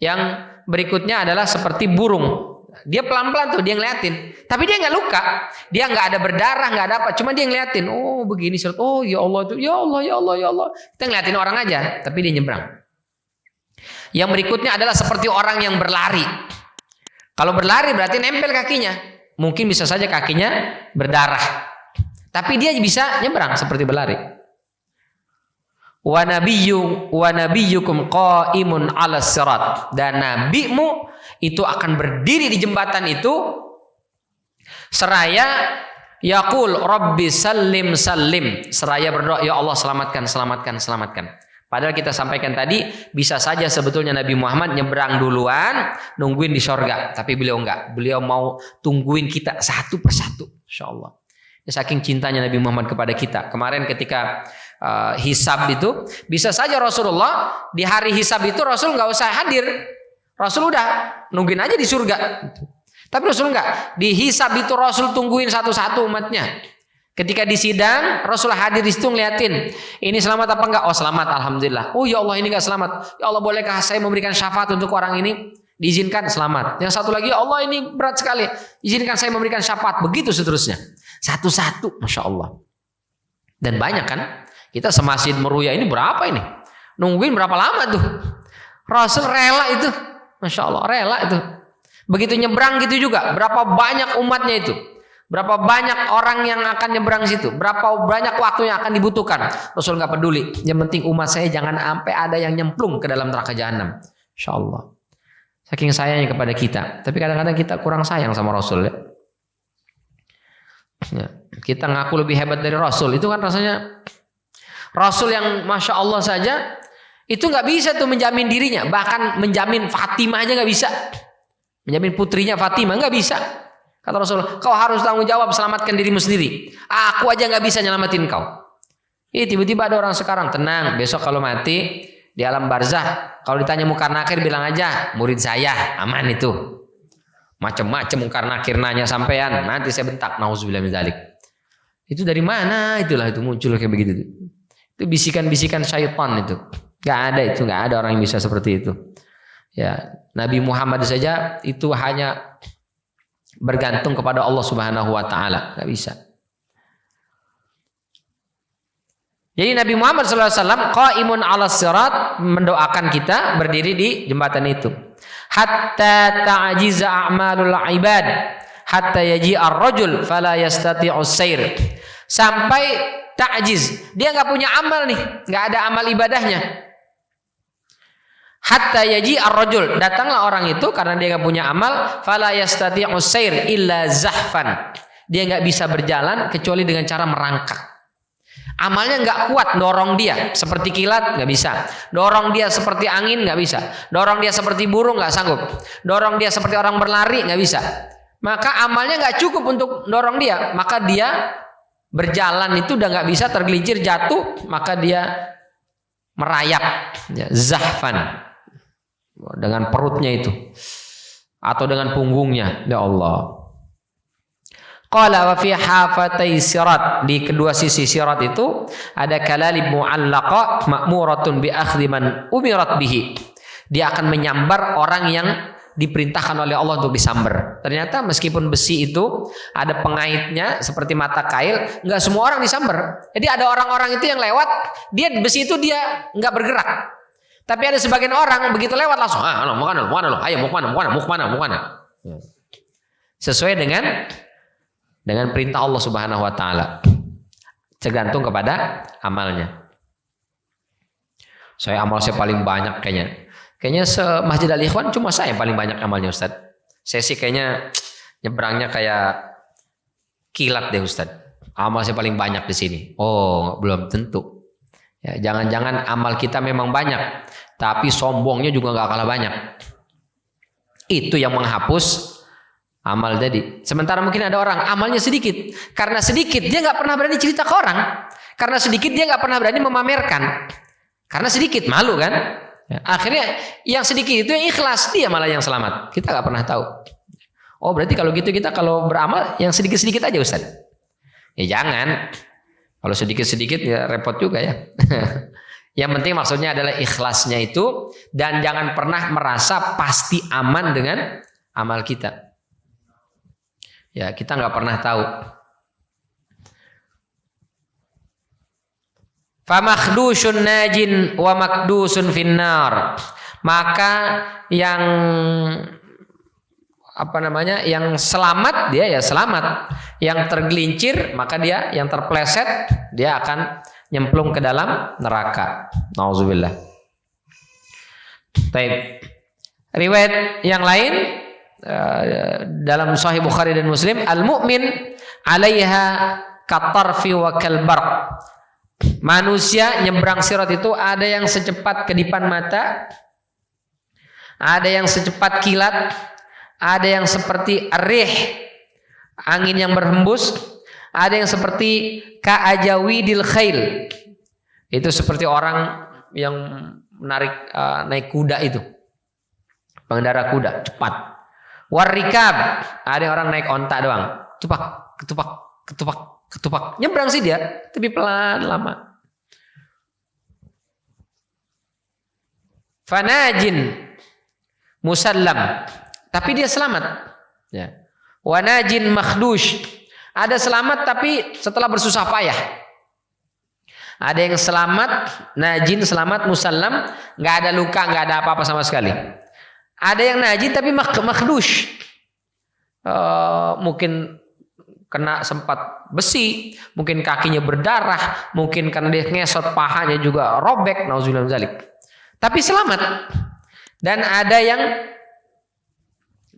Yang berikutnya adalah seperti burung, dia pelan-pelan tuh dia ngeliatin, tapi dia nggak luka, dia nggak ada berdarah, nggak ada apa, cuma dia ngeliatin, oh begini sirat, oh ya Allah itu, ya Allah, ya Allah, ya Allah, kita ngeliatin orang aja, tapi dia nyebrang. Yang berikutnya adalah seperti orang yang berlari. Kalau berlari berarti nempel kakinya. Mungkin bisa saja kakinya berdarah, tapi dia bisa nyebrang seperti berlari. Wa nabiyyukum qaimun 'alas sirat, dan nabimu itu akan berdiri di jembatan itu seraya yaqul rabbi sallim sallim, seraya berdoa, ya Allah selamatkan, selamatkan, selamatkan. Padahal kita sampaikan tadi, bisa saja sebetulnya Nabi Muhammad nyebrang duluan, nungguin di sorga. Tapi beliau enggak. Beliau mau tungguin kita satu persatu. InsyaAllah. Ya, saking cintanya Nabi Muhammad kepada kita. Kemarin ketika hisab itu, bisa saja Rasulullah di hari hisab itu Rasul nggak usah hadir. Rasul udah nungguin aja di surga. Tapi Rasul enggak. Di hisab itu Rasul tungguin satu-satu umatnya. Ketika di sidang, Rasulullah hadir di situ ngeliatin, ini selamat apa enggak? Oh selamat, alhamdulillah. Oh ya Allah ini enggak selamat. Ya Allah bolehkah saya memberikan syafaat untuk orang ini? Diizinkan, selamat. Yang satu lagi, ya Allah ini berat sekali. Izinkan saya memberikan syafaat. Begitu seterusnya. Satu-satu, Masya Allah. Dan banyak kan? Kita semasjid Meruya ini berapa ini? Nungguin berapa lama tuh? Rasul rela itu. Masya Allah, rela itu. Begitu nyebrang gitu juga. Berapa banyak umatnya itu. Berapa banyak orang yang akan nyebrang situ, berapa banyak waktu yang akan dibutuhkan. Rasul nggak peduli. Yang penting umat saya jangan sampai ada yang nyemplung ke dalam neraka jahanam. Insyaallah. Saking sayangnya kepada kita. Tapi kadang-kadang kita kurang sayang sama Rasul ya. Kita ngaku lebih hebat dari Rasul. Itu kan rasanya Rasul yang Masya Allah saja itu nggak bisa tuh menjamin dirinya. Bahkan menjamin Fatimah aja nggak bisa. Menjamin putrinya Fatimah nggak bisa. Kata Rasul, kau harus tanggung jawab selamatkan dirimu sendiri. Aku aja nggak bisa nyelamatin kau. Tiba-tiba ada orang sekarang, tenang, besok kalau mati di alam barzah, kalau ditanya Munkar Nakir bilang aja murid saya, aman itu. Macam-macam Munkar Nakir nanya sampean, nanti saya bentak. Nauzubillah min dzalik. Itu dari mana? Itulah itu muncul kayak begitu. Itu bisikan-bisikan syaitan itu. Gak ada itu, gak ada orang yang bisa seperti itu. Ya, Nabi Muhammad saja itu hanya bergantung kepada Allah Subhanahu wa taala, enggak bisa. Jadi Nabi Muhammad sallallahu alaihi wasallam qaimun 'alas sirat, mendoakan kita berdiri di jembatan itu. Hatta ta'jiza a'malul ibad, hatta yaji ar-rajul fala yastati'u as-sair. Sampai ta'jiz, dia enggak punya amal nih, enggak ada amal ibadahnya. Hatta yaji ar-rajul, datanglah orang itu karena dia enggak punya amal, fala yastati'u as-sair illa zahfan. Dia enggak bisa berjalan kecuali dengan cara merangkak. Amalnya enggak kuat dorong dia seperti kilat, enggak bisa. Dorong dia seperti angin, enggak bisa. Dorong dia seperti burung, enggak sanggup. Dorong dia seperti orang berlari, enggak bisa. maka amalnya nggak cukup untuk dorong dia, maka dia berjalan itu udah nggak bisa, tergelincir, jatuh, maka dia merayap, ya, zahfan, dengan perutnya itu atau dengan punggungnya. Ya Allah. Qala wa fi hafatai sirat, di kedua sisi sirat itu ada kalalib mu'allaqa ma'muratun bi akhdhi man umirat bihi. Dia akan menyambar orang yang diperintahkan oleh Allah untuk disambar. Ternyata meskipun besi itu ada pengaitnya seperti mata kail, nggak semua orang disambar. Jadi ada orang-orang itu yang lewat, dia besi itu dia nggak bergerak. Tapi ada sebagian orang begitu lewat langsung, mau kemana lo? Ayo mau kemana? Sesuai dengan perintah Allah Subhanahu wa taala. Tergantung kepada amalnya. Amal saya paling banyak kayaknya. Kayaknya se-Masjid Al-Ikhwan cuma saya yang paling banyak amalnya, Ustaz. Saya sih kayaknya nyebrangnya kayak kilat deh, Ustaz. Amal saya paling banyak di sini. Oh, belum tentu. Ya, jangan-jangan amal kita memang banyak, tapi sombongnya juga nggak kalah banyak. Itu yang menghapus amal tadi. Sementara mungkin ada orang amalnya sedikit. Karena sedikit dia nggak pernah berani cerita ke orang. Karena sedikit dia nggak pernah berani memamerkan. Karena sedikit malu kan. Ya, akhirnya yang sedikit itu yang ikhlas, dia malah yang selamat. Kita nggak pernah tahu. Oh berarti kalau gitu kita kalau beramal yang sedikit-sedikit aja Ustaz. Ya jangan. Kalau sedikit-sedikit ya repot juga ya. Yang penting maksudnya adalah ikhlasnya itu. Dan jangan pernah merasa pasti aman dengan amal kita. Ya kita nggak pernah tahu. Famakdusun najin wa makdusun finnar. Maka yang yang selamat dia ya selamat. Yang tergelincir maka dia yang terpleset dia akan nyemplung ke dalam neraka. Nauzubillah. Baik. Riwayat yang lain dalam Sahih Bukhari dan Muslim, al-mu'min 'alaiha katarfi wa kalbarq. Manusia nyebrang sirat itu ada yang secepat kedipan mata, ada yang secepat kilat, ada yang seperti rih, angin yang berhembus, ada yang seperti ka'ajawidil khail. Itu seperti orang yang naik kuda itu. Pengendara kuda cepat. Warikab, ada yang orang naik onta doang. Ketupak. Nyebrang sih dia, tapi pelan lama. Fanajin musallam, tapi dia selamat. Ya. Wanajin makhdush, ada selamat tapi setelah bersusah payah. Ada yang selamat, najin selamat, musallam, nggak ada luka, nggak ada apa-apa sama sekali. Ada yang najin tapi makhdush, mungkin kena sempat besi, mungkin kakinya berdarah, mungkin karena dia ngesot pahanya juga robek, nauzubillah min dzalik. Tapi selamat. Dan ada yang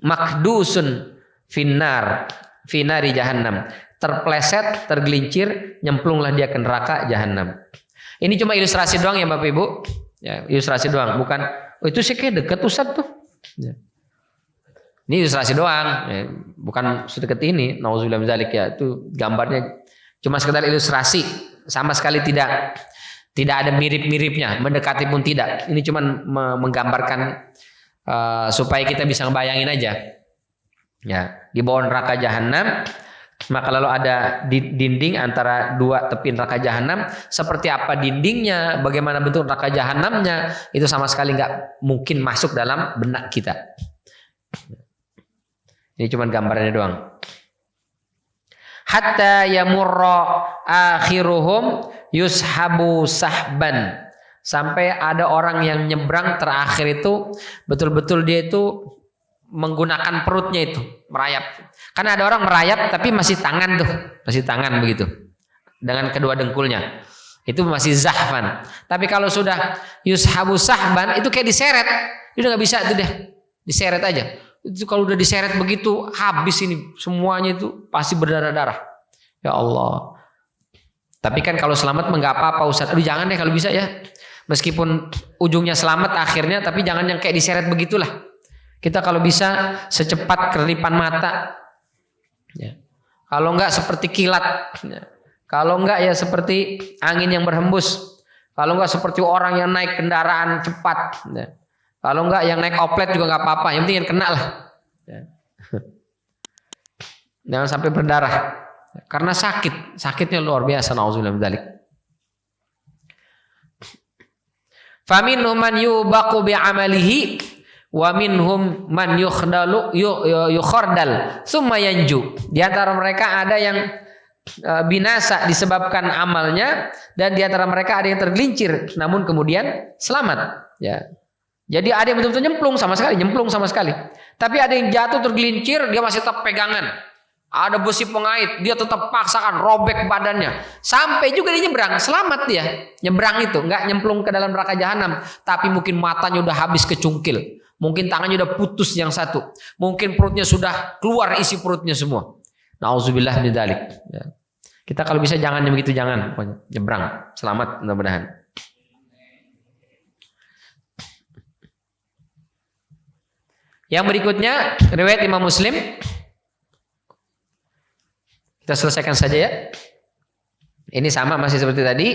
makdusun finari jahannam, terpleset, tergelincir, nyemplunglah dia ke neraka jahannam. Ini cuma ilustrasi doang ya Bapak Ibu. Ya, ilustrasi doang, bukan itu sih kayak deket Ustaz tuh. Ya. Ini ilustrasi doang, ya, bukan sedekat ini. Nauzubillah min dzalik ya, itu gambarnya cuma sekedar ilustrasi, sama sekali tidak ada mirip-miripnya, mendekati pun tidak. Ini cuma menggambarkan supaya kita bisa ngebayangin aja. Ya, di bawah neraka jahanam, maka lalu ada dinding antara dua tepi neraka jahanam. Seperti apa dindingnya, bagaimana bentuk neraka jahanamnya, itu sama sekali nggak mungkin masuk dalam benak kita. Ini cuma gambarnya doang. Hatta yamurra akhiruhum yushabu sahban. Sampai ada orang yang nyebrang terakhir itu betul-betul dia itu menggunakan perutnya itu, merayap. Karena ada orang merayap tapi masih tangan tuh, masih tangan begitu. Dengan kedua dengkulnya. Itu masih zahban. Tapi kalau sudah yushabu sahban itu kayak diseret. Dia udah nggak bisa itu deh. Diseret aja. Itu kalau udah diseret begitu habis ini semuanya itu pasti berdarah-darah. Ya Allah. Tapi kan kalau selamat enggak apa-apa Ustaz. Aduh jangan deh kalau bisa ya. Meskipun ujungnya selamat akhirnya, tapi jangan yang kayak diseret begitulah. Kita kalau bisa secepat kedipan mata Ya. Kalau enggak seperti kilat, ya. Kalau enggak ya seperti angin yang berhembus. Kalau enggak seperti orang yang naik kendaraan cepat. Ya. Kalau enggak yang naik oplet juga enggak apa-apa. Yang penting kena lah. Ya. Jangan sampai berdarah. Karena sakit. Sakitnya luar biasa. Nauzubillah min dzalik. Faminhum man yubaqu bi'amalihi wa minhum man yukhardal summa yanju. Di antara mereka ada yang binasa disebabkan amalnya, dan di antara mereka ada yang tergelincir namun kemudian selamat, ya. Jadi ada yang betul-betul nyemplung sama sekali. Tapi ada yang jatuh tergelincir, dia masih tetap pegangan. Ada besi pengait, dia tetap paksakan, robek badannya. Sampai juga dia nyebrang, selamat dia. Nyebrang itu, nggak nyemplung ke dalam neraka jahanam. Tapi mungkin matanya udah habis kecungkil. Mungkin tangannya udah putus yang satu. Mungkin perutnya sudah keluar isi perutnya semua. Nauzubillah min dzalik. Ya. Kita kalau bisa jangan begitu, jangan. Nyebrang, selamat mudah-mudahan. Yang berikutnya, riwayat Imam Muslim. Kita selesaikan saja ya. Ini sama masih seperti tadi.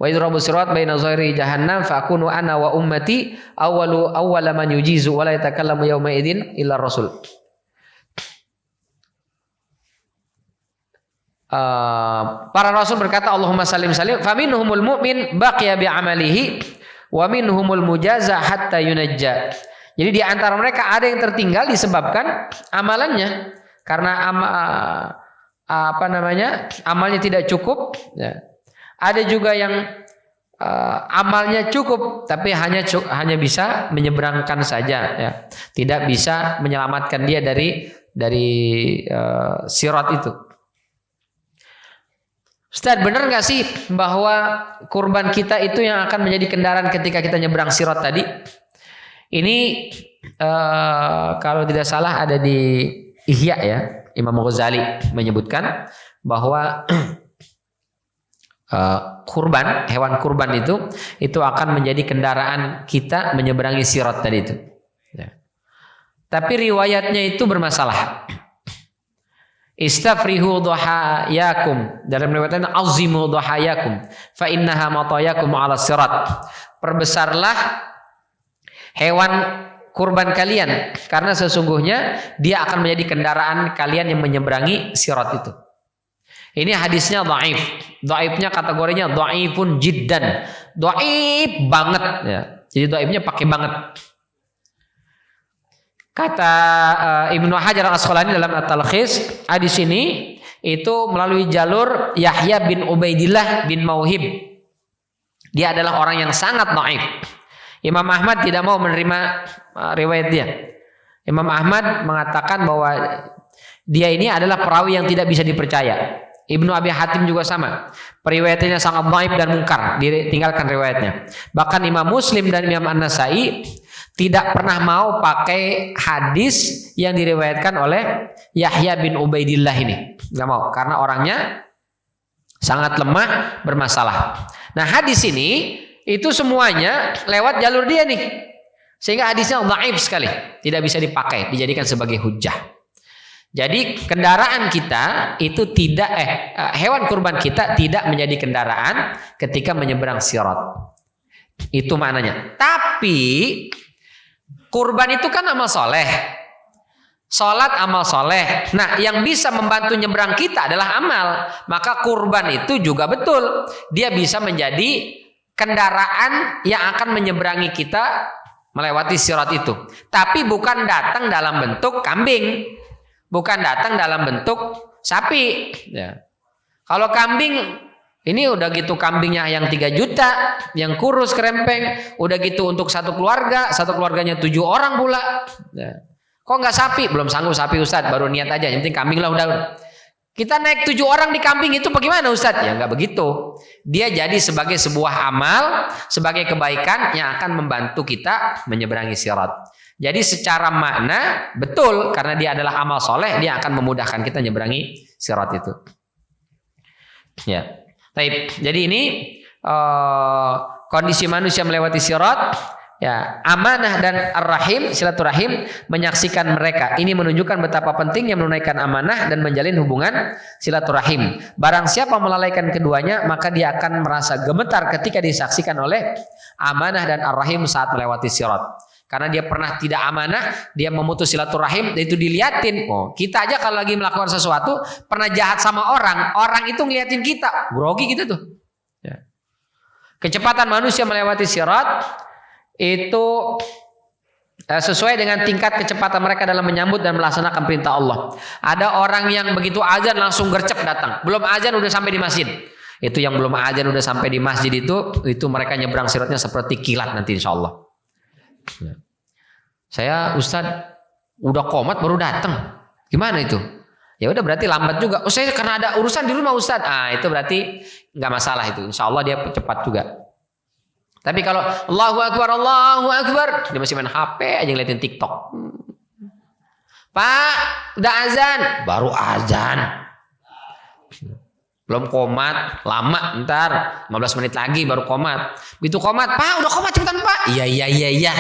Wa idrabu sirat baina zahiri jahannam fa akunu ana wa ummati awwala man yujizu wa la yatakallamu yawma idzin illa rasul. Para rasul berkata Allahumma salim salim fa minhumul mu'min baqiya bi amalihi wa minhumul mujaza hatta yunajja. Jadi di antara mereka ada yang tertinggal disebabkan amalannya, karena amalnya tidak cukup, ya. Ada juga yang amalnya cukup tapi hanya bisa menyeberangkan saja, ya. Tidak bisa menyelamatkan dia dari sirat itu. Ustaz, benar nggak sih bahwa kurban kita itu yang akan menjadi kendaraan ketika kita nyebrang sirat tadi? Ini kalau tidak salah ada di Ihya, ya. Imam Ghazali menyebutkan bahwa hewan kurban itu akan menjadi kendaraan kita menyeberangi sirat tadi itu. Ya. Tapi riwayatnya itu bermasalah. Istafrihu dhahayakum, dalam riwayatnya azimu dhahayakum fa innaha matayakum ala sirat. Perbesarlah hewan kurban kalian, karena sesungguhnya dia akan menjadi kendaraan kalian yang menyeberangi sirat itu. Ini hadisnya dhaif. Dhaifnya kategorinya dhaifun jiddan. Dhaif banget, ya. Jadi dhaifnya pakai banget. Kata Ibnu Hajar Al-Asqalani dalam At-Talkhis, hadis ini itu melalui jalur Yahya bin Ubaidillah bin Mauhib. Dia adalah orang yang sangat dhaif. Imam Ahmad tidak mau menerima riwayat dia. Imam Ahmad mengatakan bahwa dia ini adalah perawi yang tidak bisa dipercaya. Ibnu Abi Hatim juga sama. Periwayatannya sangat dhaif dan mungkar, ditinggalkan riwayatnya. Bahkan Imam Muslim dan Imam An-Nasai tidak pernah mau pakai hadis yang diriwayatkan oleh Yahya bin Ubaidillah ini. Enggak mau, karena orangnya sangat lemah, bermasalah. Nah, hadis ini itu semuanya lewat jalur dia nih, sehingga hadisnya dhaif sekali, tidak bisa dipakai, dijadikan sebagai hujjah. Jadi kendaraan kita itu tidak hewan kurban kita tidak menjadi kendaraan ketika menyeberang sirat. Itu maknanya. Tapi kurban itu kan amal soleh, salat amal soleh. Nah, yang bisa membantu nyeberang kita adalah amal. Maka kurban itu juga betul, dia bisa menjadi kendaraan yang akan menyeberangi kita melewati sirat itu. Tapi bukan datang dalam bentuk kambing, bukan datang dalam bentuk sapi. Ya. Kalau kambing, ini udah gitu kambingnya yang 3 juta, yang kurus kerempeng, udah gitu untuk satu keluarganya 7 orang pula. Ya. Kok nggak sapi? Belum sanggup sapi Ustadz, baru niat aja. Yang penting kambing lah udah. Kita naik 7 orang di kambing itu bagaimana Ustadz? Ya nggak begitu. Dia jadi sebagai sebuah amal, sebagai kebaikan yang akan membantu kita menyeberangi sirat. Jadi secara makna betul, karena dia adalah amal soleh, dia akan memudahkan kita menyeberangi sirat itu. Ya, baik. Jadi ini kondisi manusia melewati sirat Ya, amanah dan ar-rahim, silaturahim menyaksikan mereka. Ini menunjukkan betapa pentingnya menunaikan amanah dan menjalin hubungan silaturahim. Barang siapa melalaikan keduanya, maka dia akan merasa gemetar ketika disaksikan oleh amanah dan ar-rahim saat melewati sirat. Karena dia pernah tidak amanah, dia memutus silaturahim, dan itu diliatin. Oh, kita aja kalau lagi melakukan sesuatu, pernah jahat sama orang, orang itu ngeliatin kita, grogi gitu tuh. Ya. Kecepatan manusia melewati sirat itu sesuai dengan tingkat kecepatan mereka dalam menyambut dan melaksanakan perintah Allah. Ada orang yang begitu azan langsung gercep datang, belum azan udah sampai di masjid. Itu yang belum azan udah sampai di masjid itu mereka nyebrang siratnya seperti kilat nanti insya Allah. Saya Ustadz udah qomat baru datang, gimana itu? Ya udah berarti lambat juga. Oh saya karena ada urusan di rumah Ustadz. Itu berarti nggak masalah itu. Insya Allah dia cepat juga. Tapi kalau Allahu Akbar, dia masih main HP aja ngeliatin TikTok. Pak, udah azan, baru azan. Belum qomat, lama ntar 15 menit lagi baru qomat. Begitu qomat, Pak, udah qomat cepetan Pak. Iya.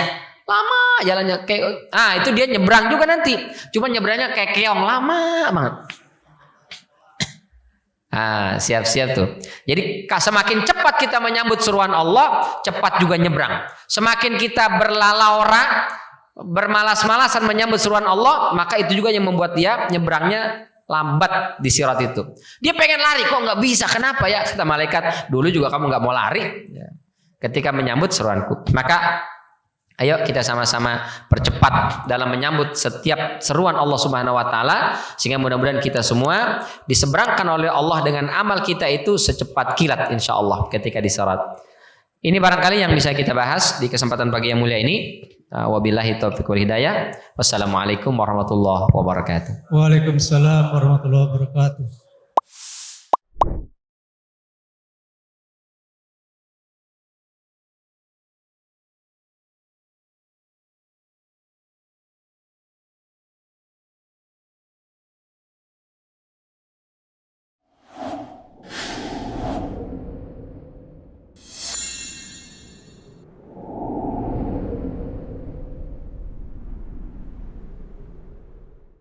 Lama jalannya kayak itu dia nyebrang juga nanti. Cuma nyebrangnya kayak keong lama banget. Siap-siap tuh. Jadi semakin cepat kita menyambut seruan Allah, cepat juga nyebrang. Semakin kita berlalaura, bermalas-malasan menyambut seruan Allah, maka itu juga yang membuat dia nyebrangnya lambat di sirat itu. Dia pengen lari, kok nggak bisa? Kenapa ya? Kata malaikat, dulu juga kamu nggak mau lari. Ketika menyambut seruanku, maka ayo kita sama-sama percepat dalam menyambut setiap seruan Allah Subhanahu wa taala sehingga mudah-mudahan kita semua diseberangkan oleh Allah dengan amal kita itu secepat kilat insyaallah ketika di sirat. Ini barangkali yang bisa kita bahas di kesempatan pagi yang mulia ini. Wabillahi taufiq wal hidayah. Wassalamualaikum warahmatullahi wabarakatuh. Waalaikumsalam warahmatullahi wabarakatuh.